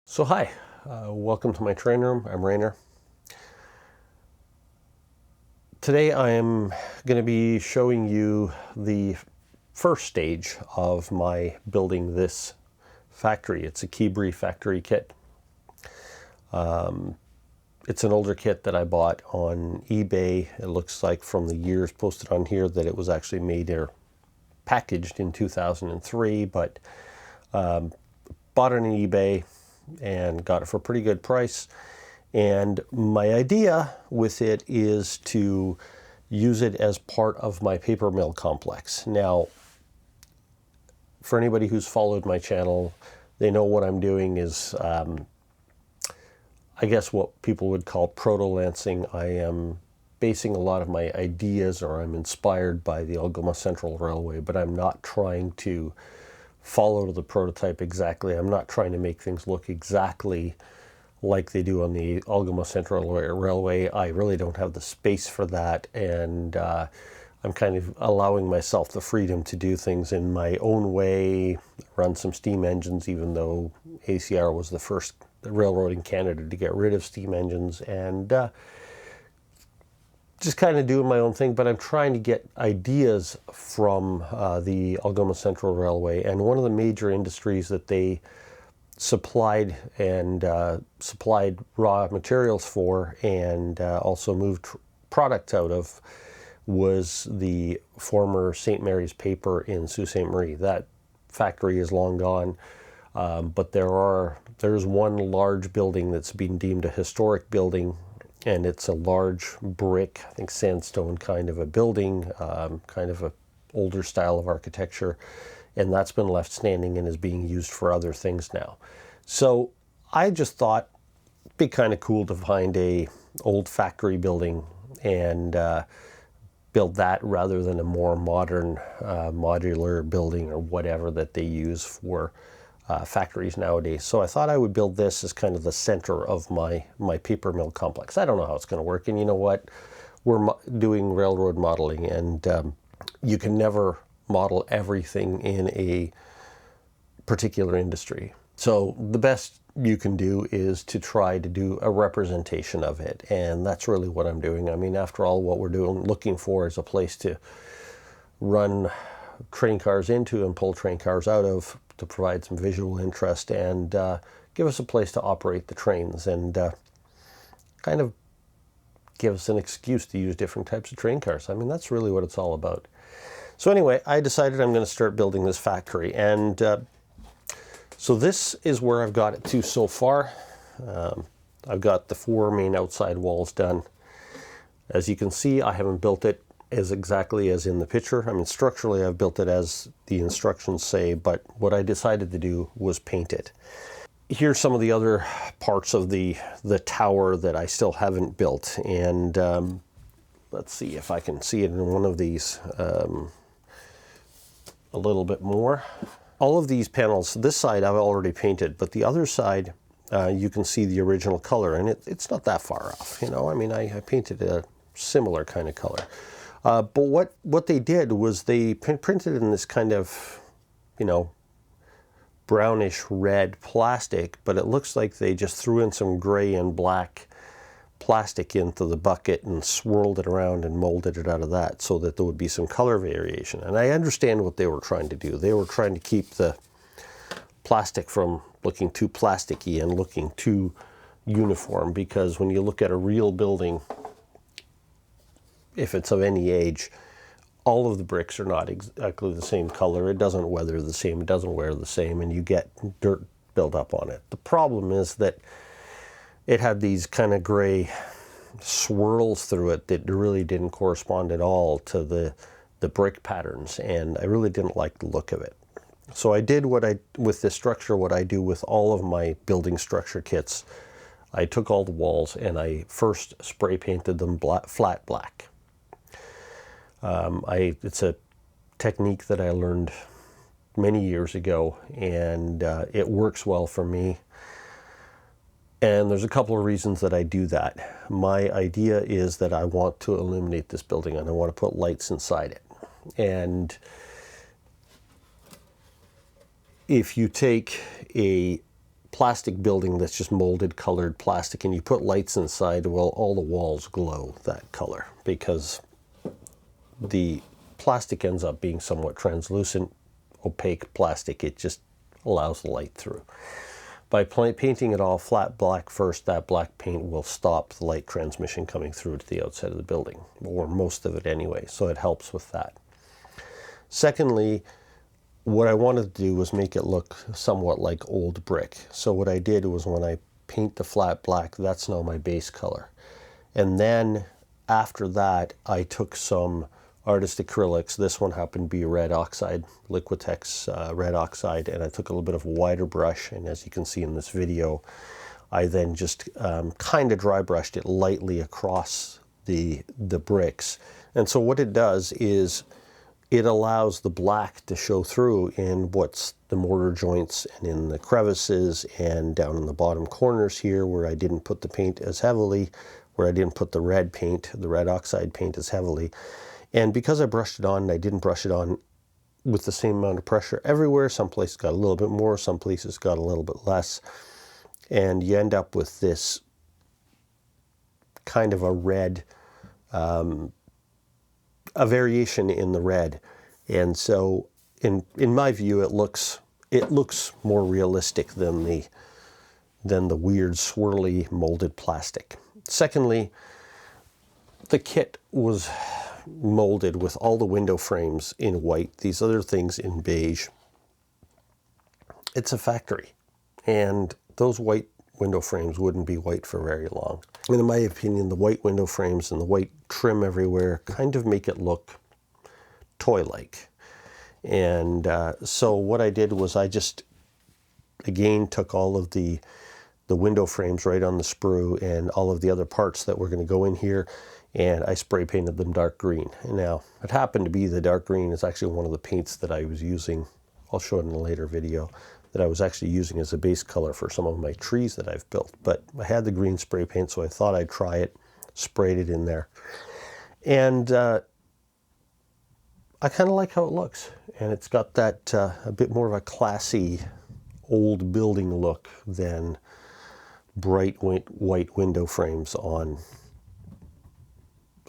So hi, welcome to my train room. I'm Rainer. Today I am going to be showing you the first stage of my building this factory. It's a KIBRI factory kit. It's an older kit that I bought on eBay. It looks like from the years posted on here that it was actually made or packaged in 2003, but bought it on eBay and got it for a pretty good price. And my idea with it is to use it as part of my paper mill complex. Now, for anybody who's followed my channel, they know what I'm doing is, I guess what people would call proto-lancing. I am basing a lot of my ideas, or I'm inspired by the Algoma Central Railway, but I'm not trying to follow the prototype exactly. I'm not trying to make things look exactly like they do on the Algoma Central Railway. I really don't have the space for that, and I'm kind of allowing myself the freedom to do things in my own way, run some steam engines, even though ACR was the first railroad in Canada to get rid of steam engines, and just kind of doing my own thing. But I'm trying to get ideas from the Algoma Central Railway, and one of the major industries that they supplied raw materials for, and also moved products out of, was the former St. Mary's Paper in Sault Ste. Marie. That factory is long gone, but there's one large building that's been deemed a historic building, and it's a large brick, I think sandstone kind of a building, kind of a older style of architecture, and that's been left standing and is being used for other things now. So I just thought it'd be kind of cool to find a old factory building and build that rather than a more modern modular building or whatever that they use for factories nowadays. So I thought I would build this as kind of the center of my paper mill complex. I don't know how it's going to work, and you know what? We're doing railroad modeling, and you can never model everything in a particular industry. So the best you can do is to try to do a representation of it, and that's really what I'm doing. I mean, after all, what we're looking for is a place to run train cars into and pull train cars out of, to provide some visual interest and give us a place to operate the trains, and kind of give us an excuse to use different types of train cars. I mean, that's really what it's all about. So anyway, I decided I'm going to start building this factory, and so this is where I've got it to so far. I've got the 4 main outside walls done. As you can see, I haven't built it as exactly as in the picture. I mean, structurally I've built it as the instructions say, but what I decided to do was paint it. Here's some of the other parts of the tower that I still haven't built, and let's see if I can see it in one of these a little bit more. All of these panels, this side I've already painted, but the other side you can see the original color, and it's not that far off, you know. I mean, I painted a similar kind of color. But what they did was they printed in this kind of, you know, brownish red plastic, but it looks like they just threw in some gray and black plastic into the bucket and swirled it around and molded it out of that, so that there would be some color variation. And I understand what they were trying to do. They were trying to keep the plastic from looking too plasticky and looking too uniform, because when you look at a real building, if it's of any age, all of the bricks are not exactly the same color. It doesn't weather the same, it doesn't wear the same, and you get dirt built up on it. The problem is that it had these kind of gray swirls through it that really didn't correspond at all to the brick patterns, and I really didn't like the look of it. So I did with this structure, what I do with all of my building structure kits. I took all the walls and I first spray painted them flat black. It's a technique that I learned many years ago, and it works well for me. And there's a couple of reasons that I do that. My idea is that I want to illuminate this building, and I want to put lights inside it. And if you take a plastic building that's just molded colored plastic, and you put lights inside, well, all the walls glow that color because the plastic ends up being somewhat translucent, opaque plastic. It just allows the light through. By painting it all flat black first, that black paint will stop the light transmission coming through to the outside of the building, or most of it anyway, so it helps with that. Secondly, what I wanted to do was make it look somewhat like old brick. So what I did was, when I paint the flat black, that's now my base color. And then after that, I took some artist acrylics. This one happened to be red oxide, Liquitex red oxide, and I took a little bit of a wider brush, and as you can see in this video, I then just kind of dry brushed it lightly across the bricks. And so what it does is it allows the black to show through in what's the mortar joints and in the crevices and down in the bottom corners here where I didn't put the paint as heavily, where I didn't put the red paint, the red oxide paint as heavily. And because I brushed it on, and I didn't brush it on with the same amount of pressure everywhere, some places got a little bit more, some places got a little bit less, and you end up with this kind of a red, a variation in the red. And so in my view, it looks more realistic than the weird swirly molded plastic. Secondly, the kit was molded with all the window frames in white, these other things in beige. It's a factory, and those white window frames wouldn't be white for very long. And in my opinion, the white window frames and the white trim everywhere kind of make it look toy-like. And so what I did was I just, again, took all of the window frames right on the sprue and all of the other parts that were going to go in here, and I spray painted them dark green. And now, it happened to be the dark green is actually one of the paints that I was using, I'll show it in a later video, that I was actually using as a base color for some of my trees that I've built. But I had the green spray paint, so I thought I'd try it, sprayed it in there. And I kind of like how it looks. And it's got that a bit more of a classy old building look than bright white window frames on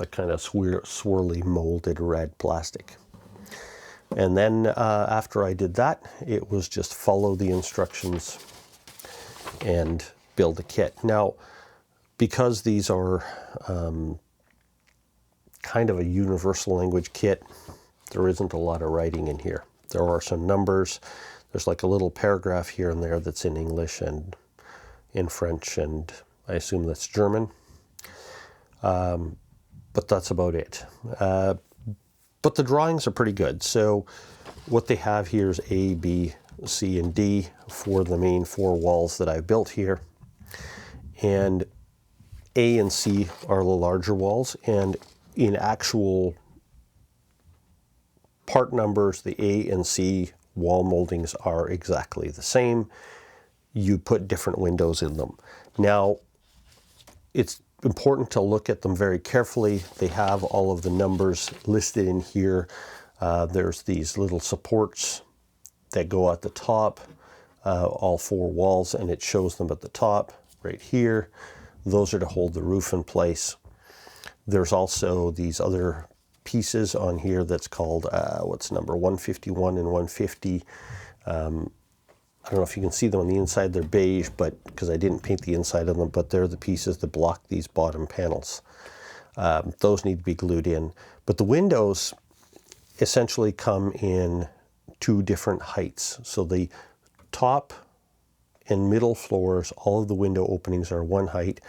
a kind of swirly molded red plastic. And then after I did that, it was just follow the instructions and build the kit. Now, because these are kind of a universal language kit, there isn't a lot of writing in here. There are some numbers. There's like a little paragraph here and there that's in English and in French, and I assume that's German. But that's about it. But the drawings are pretty good. So what they have here is A, B, C, and D for the main 4 walls that I built here. And A and C are the larger walls, and in actual part numbers, the A and C wall moldings are exactly the same. You put different windows in them. Now, it's important to look at them very carefully. They have all of the numbers listed in here. There's these little supports that go at the top, all 4 walls, and it shows them at the top right here. Those are to hold the roof in place. There's also these other pieces on here that's called, what's number 151 and 150. I don't know if you can see them on the inside. They're beige, but because I didn't paint the inside of them, but they're the pieces that block these bottom panels. Those need to be glued in. But the windows essentially come in 2 different heights. So the top and middle floors, all of the window openings are 1 height.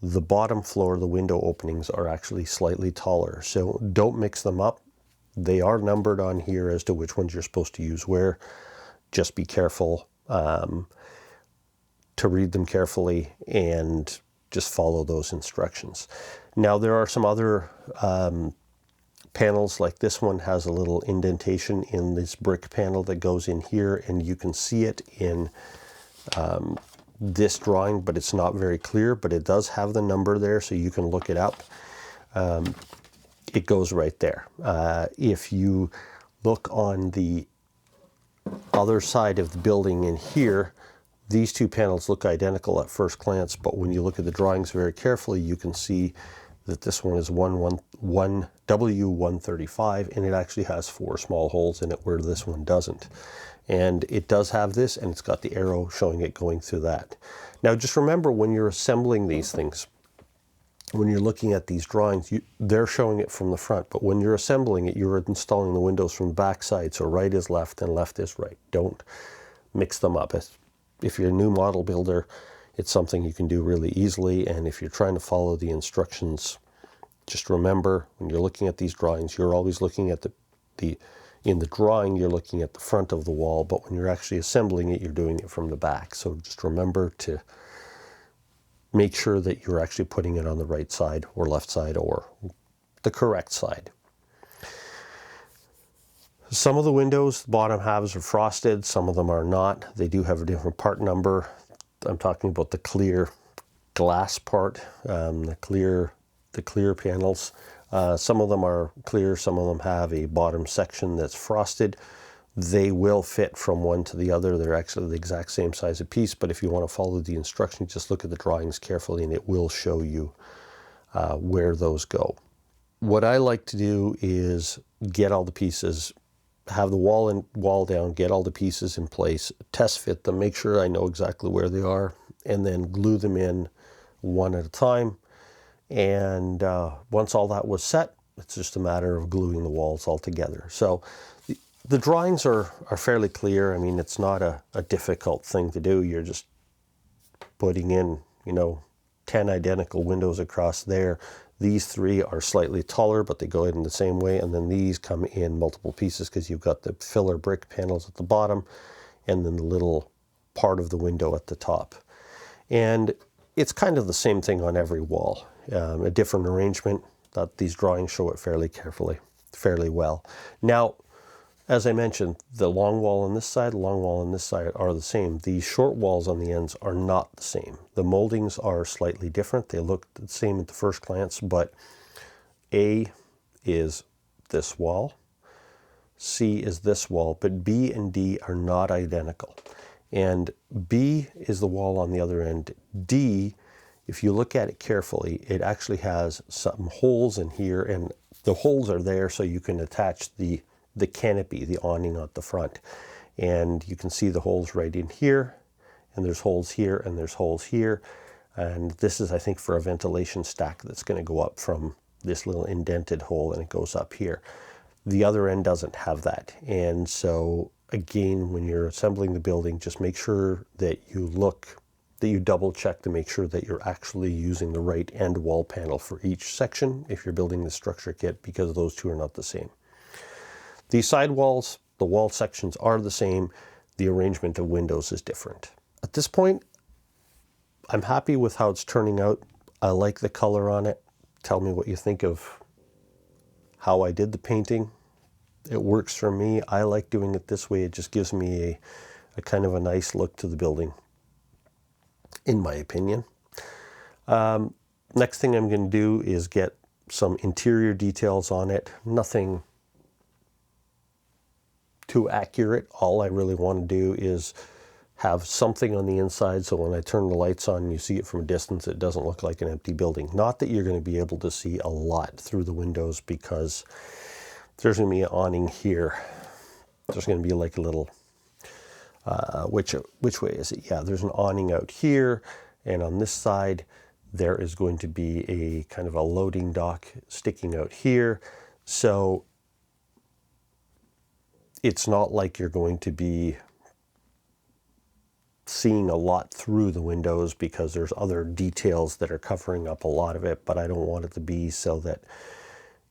The bottom floor, the window openings are actually slightly taller. So don't mix them up. They are numbered on here as to which ones you're supposed to use where. Just be careful to read them carefully and just follow those instructions. Now, there are some other panels, like this one has a little indentation in this brick panel that goes in here, and you can see it in this drawing, but it's not very clear, but it does have the number there, so you can look it up. It goes right there. If you look on the other side of the building in here, These two panels look identical at first glance, but when you look at the drawings very carefully, you can see that this one is one W135, and it actually has 4 small holes in it where this one doesn't. And it does have this, and it's got the arrow showing it going through that. Now just remember, when you're assembling these things, when you're looking at these drawings, they're showing it from the front, but when you're assembling it, you're installing the windows from the back side, so right is left and left is right. Don't mix them up. If you're a new model builder, it's something you can do really easily, and if you're trying to follow the instructions, just remember, when you're looking at these drawings, you're always looking at in the drawing, you're looking at the front of the wall, but when you're actually assembling it, you're doing it from the back. So just remember to make sure that you're actually putting it on the right side or left side or the correct side. Some of the windows, the bottom halves are frosted, some of them are not. They do have a different part number. I'm talking about the clear glass part, the clear panels. Some of them are clear, some of them have a bottom section that's frosted. They will fit from one to the other. They're actually the exact same size of piece, but if you want to follow the instructions, just look at the drawings carefully and it will show you where those go. What I like to do is get all the pieces, have the wall down, get all the pieces in place, test fit them, make sure I know exactly where they are, and then glue them in one at a time. And once all that was set, it's just a matter of gluing the walls all together. So the drawings are fairly clear. I mean, it's not a difficult thing to do. You're just putting in, 10 identical windows across there. These 3 are slightly taller, but they go in the same way. And then these come in multiple pieces because you've got the filler brick panels at the bottom and then the little part of the window at the top. And it's kind of the same thing on every wall. A different arrangement, that these drawings show it fairly well. Now, as I mentioned, the long wall on this side, the long wall on this side are the same. The short walls on the ends are not the same. The moldings are slightly different. They look the same at the first glance, but A is this wall, C is this wall, but B and D are not identical. And B is the wall on the other end. D, if you look at it carefully, it actually has some holes in here, and the holes are there so you can attach the canopy, the awning at the front. And you can see the holes right in here, and there's holes here, and there's holes here. And this is, I think, for a ventilation stack that's going to go up from this little indented hole, and it goes up here. The other end doesn't have that. And so, again, when you're assembling the building, just make sure that you double check to make sure that you're actually using the right end wall panel for each section if you're building the structure kit, because those two are not the same. These side walls, the wall sections are the same. The arrangement of windows is different. At this point, I'm happy with how it's turning out. I like the color on it. Tell me what you think of how I did the painting. It works for me. I like doing it this way. It just gives me a kind of a nice look to the building, in my opinion. Next thing I'm going to do is get some interior details on it. Nothing too accurate. All I really want to do is have something on the inside so when I turn the lights on and you see it from a distance, it doesn't look like an empty building. Not that you're going to be able to see a lot through the windows, because there's going to be an awning here. There's going to be like a little, which way is it? Yeah, there's an awning out here, and on this side there is going to be a kind of a loading dock sticking out here. So it's not like you're going to be seeing a lot through the windows, because there's other details that are covering up a lot of it, but I don't want it to be so that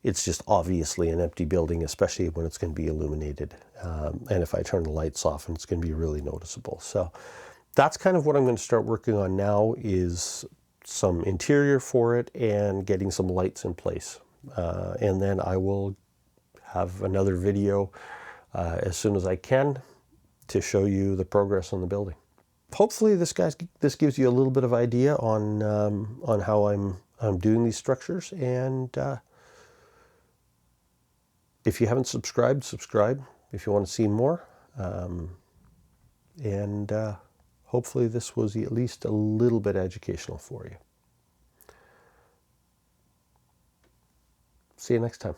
it's just obviously an empty building, especially when it's going to be illuminated. And if I turn the lights off, and it's going to be really noticeable. So that's kind of what I'm going to start working on now, is some interior for it and getting some lights in place. And then I will have another video as soon as I can to show you the progress on the building. Hopefully this gives you a little bit of idea on how I'm doing these structures. And if you haven't subscribed, subscribe if you want to see more. And hopefully this was at least a little bit educational for you. See you next time.